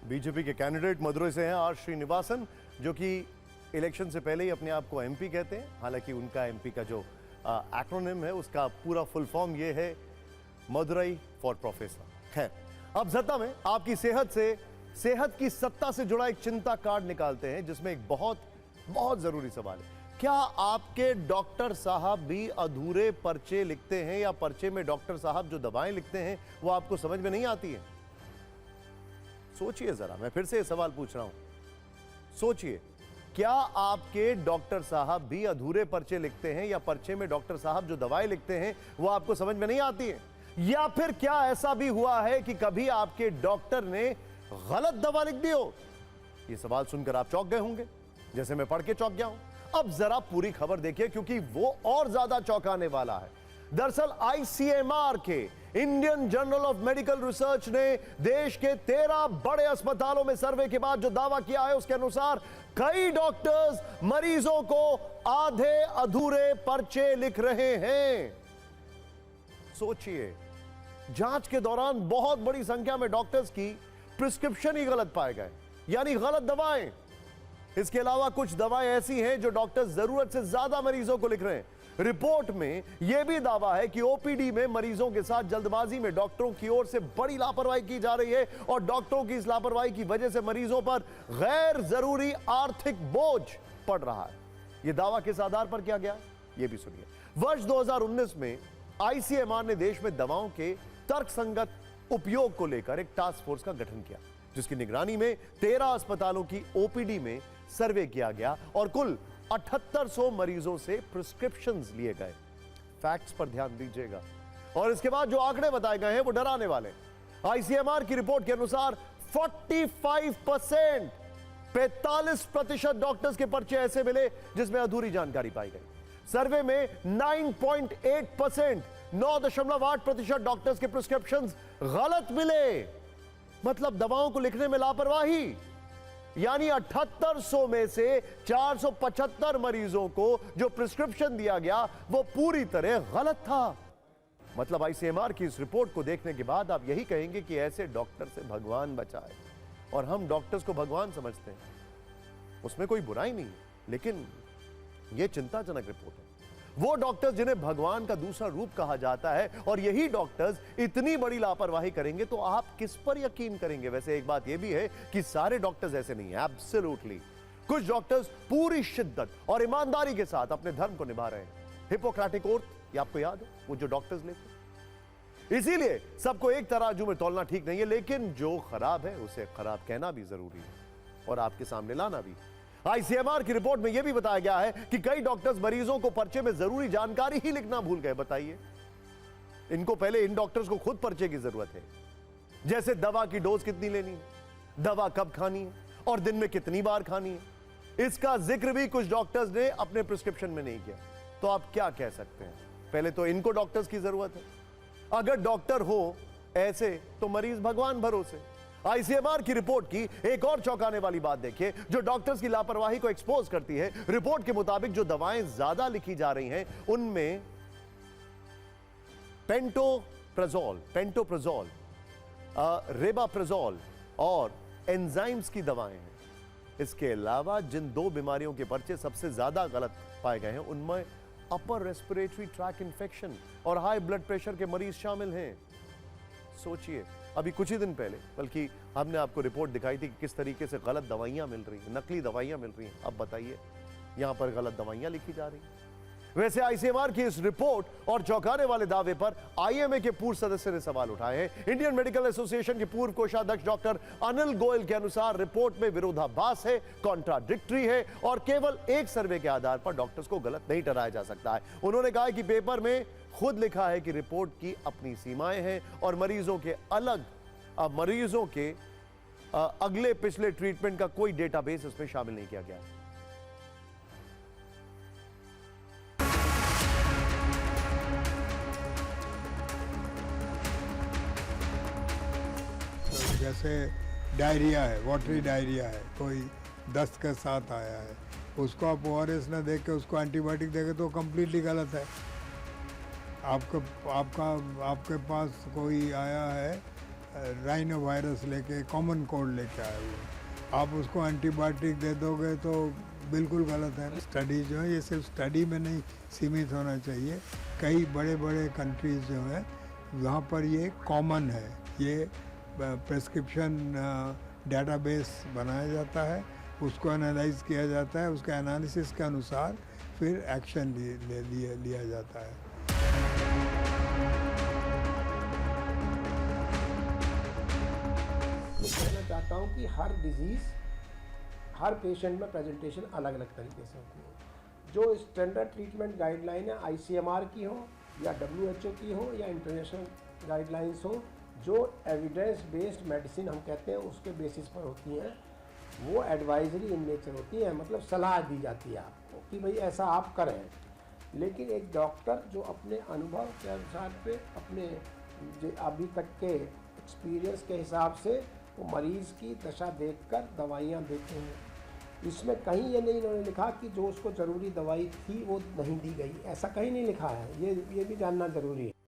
BJP के candidate Madurai से हैं आर श्रीनिवासन, जो कि इलेक्शन से पहले ही अपने आप को एमपी कहते हैं। हालांकि उनका एमपी का जो एक्रोनिम है उसका पूरा फुल फॉर्म ये है मदुरई फॉर प्रोफेसर। खैर, अब सत्ता में आपकी सेहत की सत्ता से जुड़ा एक चिंता कार्ड निकालते हैं, जिसमें एक बहुत जरूरी सवाल है। क्या आपके डॉक्टर साहब भी अधूरे पर्चे लिखते हैं, या पर्चे में डॉक्टर साहब जो दवाएं लिखते हैं वो आपको समझ में नहीं आती है? सोचिए जरा, मैं फिर से ये सवाल पूछ रहा हूं। सोचिए, क्या आपके डॉक्टर साहब भी अधूरे पर्चे लिखते हैं, या पर्चे में डॉक्टर साहब जो दवाएं लिखते हैं वो आपको समझ में नहीं आती है? या फिर क्या ऐसा भी हुआ है कि कभी आपके डॉक्टर ने गलत दवा लिख दी हो? ये सवाल सुनकर आप चौंक गए होंगे, जैसे मैं पढ़ के चौंक गया हूं। अब जरा पूरी खबर देखिए, क्योंकि वो और ज्यादा चौंकाने वाला है। दरअसल आईसीएमआर के Indian journal of medical research ने देश के 13 बड़े अस्पतालों में सर्वे के बाद जो दावा किया है, उसके अनुसार कई डॉक्टर्स मरीजों को आधे अधूरे पर्चे लिख रहे हैं। सोचिए, जांच के दौरान बहुत बड़ी संख्या में डॉक्टर्स की प्रिस्क्रिप्शन ही गलत पाए गए, यानी गलत दवाएं। इसके अलावा कुछ दवाएं ऐसी हैं जो डॉक्टर जरूरत से ज्यादा मरीजों को लिख रहे हैं। रिपोर्ट में यह भी दावा है कि ओपीडी में मरीजों के साथ जल्दबाजी में डॉक्टरों की ओर से बड़ी लापरवाही की जा रही है, और डॉक्टरों की इस लापरवाही की वजह से मरीजों पर गैर जरूरी आर्थिक बोझ पड़ रहा है। यह दावा किस आधार पर किया गया, यह भी सुनिए। वर्ष 2019 में आईसीएमआर ने देश में दवाओं के तर्कसंगत उपयोग को लेकर एक टास्क फोर्स का गठन किया, जिसकी निगरानी में 13 अस्पतालों की ओपीडी में सर्वे किया गया और कुल 7800 मरीजों से प्रिस्क्रिप्शंस लिए गए। फैक्ट्स पर ध्यान दीजिएगा, और इसके बाद जो आंकड़े बताए गए हैं वो डराने वाले। आईसीएमआर की रिपोर्ट के अनुसार 45% डॉक्टर्स के पर्चे ऐसे मिले जिसमें अधूरी जानकारी पाई गई। सर्वे में 9.8% 9.8% डॉक्टर्स के प्रिस्क्रिप्शंस गलत मिले, मतलब दवाओं को लिखने में लापरवाही। यानी 7800 में से 475 मरीजों को जो प्रिस्क्रिप्शन दिया गया वो पूरी तरह गलत था। मतलब आईसीएमआर की इस रिपोर्ट को देखने के बाद आप यही कहेंगे कि ऐसे डॉक्टर से भगवान बचाए। और हम डॉक्टर्स को भगवान समझते हैं, उसमें कोई बुराई नहीं, लेकिन यह चिंताजनक रिपोर्ट है। वो डॉक्टर्स जिन्हें भगवान का दूसरा रूप कहा जाता है, और यही डॉक्टर्स इतनी बड़ी लापरवाही करेंगे तो आप किस पर यकीन करेंगे? वैसे एक बात यह भी है कि सारे डॉक्टर्स ऐसे नहीं है, एब्सोल्युटली। कुछ डॉक्टर्स पूरी शिद्दत और ईमानदारी के साथ अपने धर्म को निभा रहे हैं। हिपोक्रेटिक ओथ, ये आपको याद है, वो जो डॉक्टर्स लेते। इसीलिए सबको एक तराजू में तौलना ठीक नहीं है, लेकिन जो खराब है उसे खराब कहना भी जरूरी है, और आपके सामने लाना भी। आईसीएमआर की रिपोर्ट में यह भी बताया गया है कि कई डॉक्टर्स मरीजों को पर्चे में जरूरी जानकारी ही लिखना भूल गए। बताइए, इनको पहले इन डॉक्टर्स को खुद पर्चे की जरूरत है, जैसे दवा की डोज कितनी लेनी है, दवा कब खानी है, और दिन में कितनी बार खानी है। इसका जिक्र भी कुछ डॉक्टर्स ने अपने प्रिस्क्रिप्शन में नहीं किया। तो आप क्या कह सकते हैं? पहले तो इनको डॉक्टर्स की जरूरत है। अगर डॉक्टर हो ऐसे तो मरीज भगवान भरोसे। आईसीएमआर की रिपोर्ट की एक और चौंकाने वाली बात देखिए, जो डॉक्टर्स की लापरवाही को एक्सपोज करती है। रिपोर्ट के मुताबिक जो दवाएं ज्यादा लिखी जा रही हैं उनमें पेंटोप्राजोल, रेबाप्राजोल और एंजाइम्स की दवाएं हैं। इसके अलावा जिन दो बीमारियों के पर्चे सबसे ज्यादा गलत पाए गए हैं उनमें अपर रेस्पिरेटरी ट्रैक इंफेक्शन और हाई ब्लड प्रेशर के मरीज शामिल हैं। सोचिए, अभी कुछ ही दिन पहले बल्कि हमने आपको रिपोर्ट दिखाई थी कि किस तरीके से गलत दवाइयां मिल रही हैं, नकली दवाइयां मिल रही हैं। अब बताइए, यहां पर गलत दवाइयां लिखी जा रही हैं। वैसे आईसीएमआर की इस रिपोर्ट और चौंकाने वाले दावे पर आईएमए के पूर्व सदस्य ने सवाल उठाए हैं। इंडियन मेडिकल एसोसिएशन के पूर्व कोषाध्यक्ष डॉक्टर अनिल गोयल के अनुसार रिपोर्ट में विरोधाभास है, कॉन्ट्राडिक्टरी है, और केवल एक सर्वे के आधार पर डॉक्टर्स को गलत नहीं ठहराया जा सकता है। उन्होंने कहा कि पेपर में खुद लिखा है कि रिपोर्ट की अपनी सीमाएं हैं, और मरीजों के अगले पिछले ट्रीटमेंट का कोई डेटाबेस इसमें शामिल नहीं किया गया है। जैसे डायरिया है, वाटरी डायरिया है, कोई दस्त के साथ आया है, उसको आप ओआरएस ना देख के उसको एंटीबायोटिक देंगे तो कम्प्लीटली गलत है। आपके पास कोई आया है राइनो वायरस लेके कॉमन कोल्ड लेके आए हुए, आप उसको एंटीबायोटिक दे दोगे तो बिल्कुल गलत है। स्टडी जो है ये सिर्फ स्टडी में नहीं सीमित होना चाहिए, कई बड़े बड़े कंट्रीज जो हैं वहाँ पर ये कॉमन है। ये प्रेस्क्रिप्शन डेटाबेस बनाया जाता है, उसको एनालाइज किया जाता है, उसके एनालिसिस के अनुसार फिर एक्शन लिया जाता है। मैं कहना चाहता हूँ कि हर डिजीज़ हर पेशेंट में प्रेजेंटेशन अलग अलग तरीके से होती है। जो स्टैंडर्ड ट्रीटमेंट गाइडलाइन है ICMR की हो या WHO की हो या इंटरनेशनल गाइडलाइंस हो, जो एविडेंस बेस्ड मेडिसिन हम कहते हैं उसके बेसिस पर होती हैं, वो एडवाइजरी इन नेचर होती है, मतलब सलाह दी जाती है आपको कि भाई ऐसा आप करें। लेकिन एक डॉक्टर जो अपने अनुभव के अनुसार पे अपने अभी तक के एक्सपीरियंस के हिसाब से वो मरीज़ की दशा देखकर दवाइयाँ देते हैं। इसमें कहीं ये नहीं इन्होंने लिखा कि जो उसको ज़रूरी दवाई थी वो नहीं दी गई, ऐसा कहीं नहीं लिखा है। ये भी जानना ज़रूरी है।